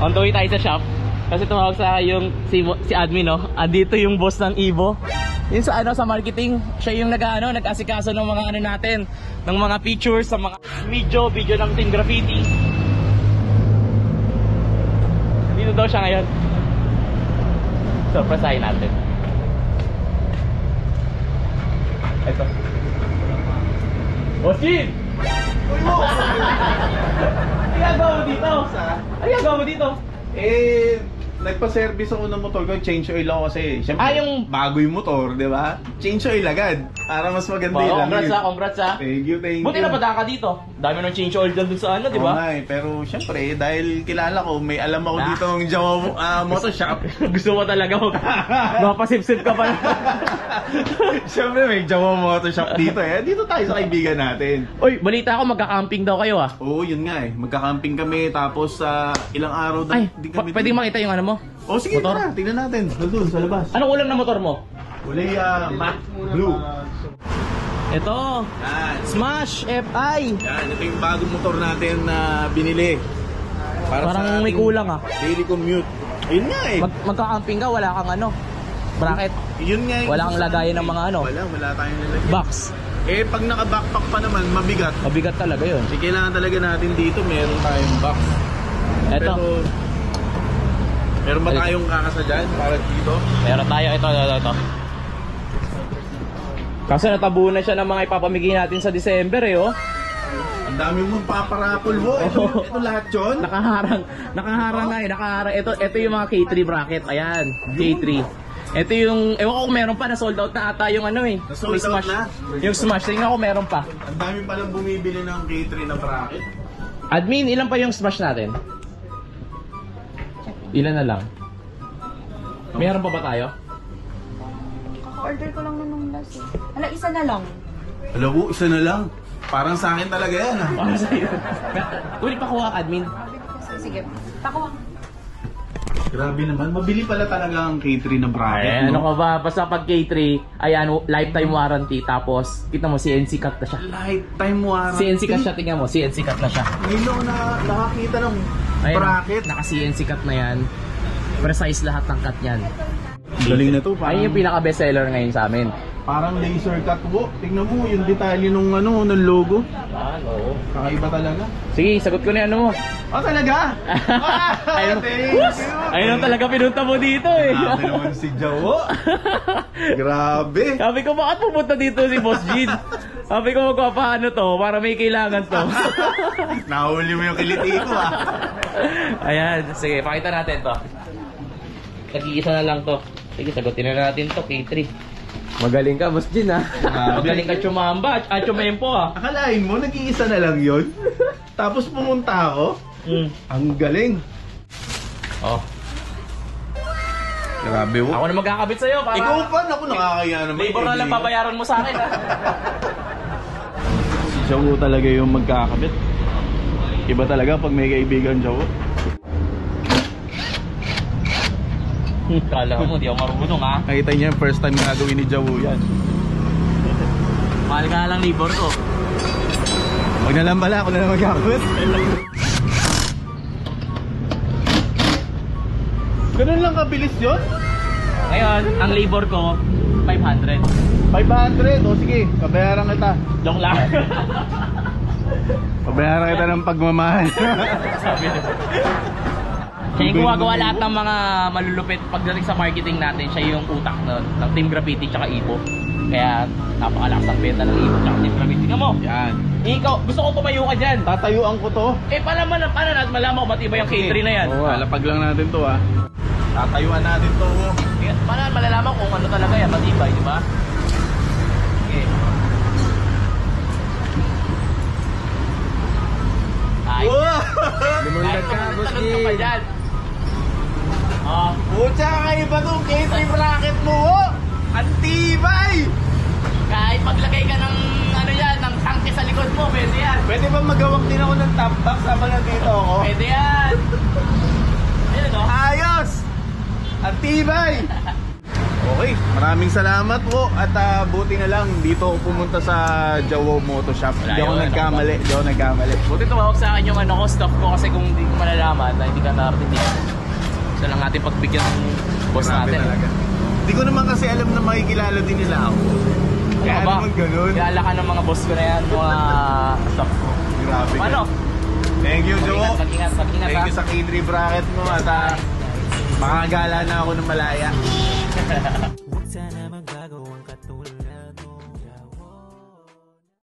On the way tayo sa shop. Kasi tumawag sa yung si admin, no? Andito yung boss ng Evo. Yun sa sa marketing, siya yung nag-asikaso ng mga natin, ng mga pictures, sa mga video ng Team Graffiti. Dito daw siya ngayon. Surprisein natin. Ito. Boss Jin! Ano gagawa mo dito? Ano gagawa mo dito? Nagpa-service ako ng motor ko, change oil ako kasi siyempre, yung bago yung motor, di ba? Change oil agad, para mas maganda yung langit. Congrats ha. Thank you. Buti na padaan ka dito. Dami nang change oil dun sa di ba? Pero siyempre, dahil kilala ko, may alam ako dito ng Jawa Motor Shop. Gusto mo talaga mapasip-sip ka pa. Siyempre, may Jawa Motor Shop dito Dito tayo sa kaibigan natin. Uy, balita ako magka-camping daw kayo Oo, yun nga Magka-camping kami, tapos ilang araw di kami pwede makita yung mo? Sige, motor? tara, tingnan natin. Doon sa labas. Anong ulam na motor mo? Kulay matte blue. Ito. Yan. Smash FI. Yan, ito yung bagong motor natin na binili. Parang may kulang daily commute. Ayun nga Magka-camping ka, wala kang bracket. Yun nga wala kang lagayan ng mga Wala tayong nilagyan. Box. Pag naka-backpack pa naman, mabigat. Mabigat talaga yun. Kasi kailangan talaga natin dito, meron tayong box. Ito. Meron ba tayong kakasadyan para dito? Meron tayo, ito. Kasi natabo na siya ng mga ipapamigay natin sa December Ang dami mong paparapol mo. Ito lahat yun? Nakaharang nakaharang. Ito yung mga K3 bracket. Ayan, K3. Ito yung, ewan ko kung meron pa, na sold out na ata yung Na-sold out na? Yung Smash, tingnan ko meron pa. Ang dami palang bumibili ng K3 na bracket. Admin, ilan pa yung Smash natin? Ilan na lang? Meron pa ba tayo? Order ko lang nung last isa na lang. Alam mo, isa na lang. Parang sa akin talaga yan Para sa'yo. Ulit pa kuha, admin. Sige, pakuha. Grabe naman, mabili pala talaga ang K3 na bracket. Ano ka ba? Basta pag K3, lifetime warranty. Tapos, kita mo, CNC cut na siya. Lifetime warranty? CNC cut siya, tingnan mo. CNC cut na siya. Ngayon na nakakita ng bracket. Naka-CNC cut na yan. Precise lahat ng cut yan. Galing na to. Ayun yung pinaka-bestseller ngayon sa amin. Parang laser cut po. Tingnan mo yung detalye nung ng logo. Oo. Kakaiba talaga. Sige, sagot ko na mo. Talaga? Ayun talaga pinunta mo dito Grabe naman si Jawo. Grabe. Sabi ko, bakit pupunta dito si Boss Jin? Sabi ko, magpapaano to para may kailangan to. Nahuli mo yung kiliti ko Ayan, sige, pakita natin to. Nag-iisa na lang to. Sige, sagutin na natin to, K3. Magaling ka, Boss Jin Magaling ka chumamba at chumempo Akalain mo, nag-iisa na lang yun? Tapos pumunta ako? Ang galing. Grabe mo. Ako na magkakabit sa'yo para... Ikaw pa, ako nakakaya naman. Labor na lang babayaran mo sa akin Si Jawo talaga yung magkakabit. Iba talaga pag may kaibigan Jawo. Kala mo, di ako marunong Nakita niya yung first time gagawin ni Jawo yan. Mahal ka lang labor ko. Huwag na lang pala, ako na lang magkakabit. Ganun lang kabilis yun? Ngayon, ang labor ko, 500. 500? O sige, pabayaran kita. Joke lang. Pabayaran kita ng pagmamahal. Sabi na. Siya yung gumagawa lahat ng mga malulupit pagdating sa marketing natin. Siya yung utak ng Team Graffiti tsaka Evo. Kaya napakalakas ang benta ng Evo tsaka Team Graffiti. Tingnan mo. Yan. Ikaw, gusto ko tumayo ka dyan. Tatayuan ko to. Paano natin malaman kung matibay yung K3 na yan? Lalapag lang natin to Tatayuan natin to. Paano malalaman kung ano talaga yan, matibay, di ba? Okay. Ay. Lumundag ka, Boss Jin. Pucha, kayo ba itong K3 bracket mo? Antibay! Kahit maglagay ka ng ng tangke sa likod mo, pwede yan. Pwede ba magawak din ako ng top box habang nandito ako? Pwede yan. Ayun Ayos! Antibay! Okay. Maraming salamat po at buti na lang dito ako pumunta sa Jawo Moto Shop. Hindi ako nagkamali. Buti tumawag sa akin yung ano ko, staff ko kasi kung hindi ko malalaman na hindi ka narating dito. So lang natin pagbigyan ng boss natin. Hindi ko naman kasi alam na makikilala din nila ako. Kaya ba? naman ganun. Kilala ka ng mga boss ko na yan, mga staff ko. Grabe ka. Paano? Thank you, Jawo. Mag-ingat Thank you sa K3 bracket mo at makagala na ako ng malaya.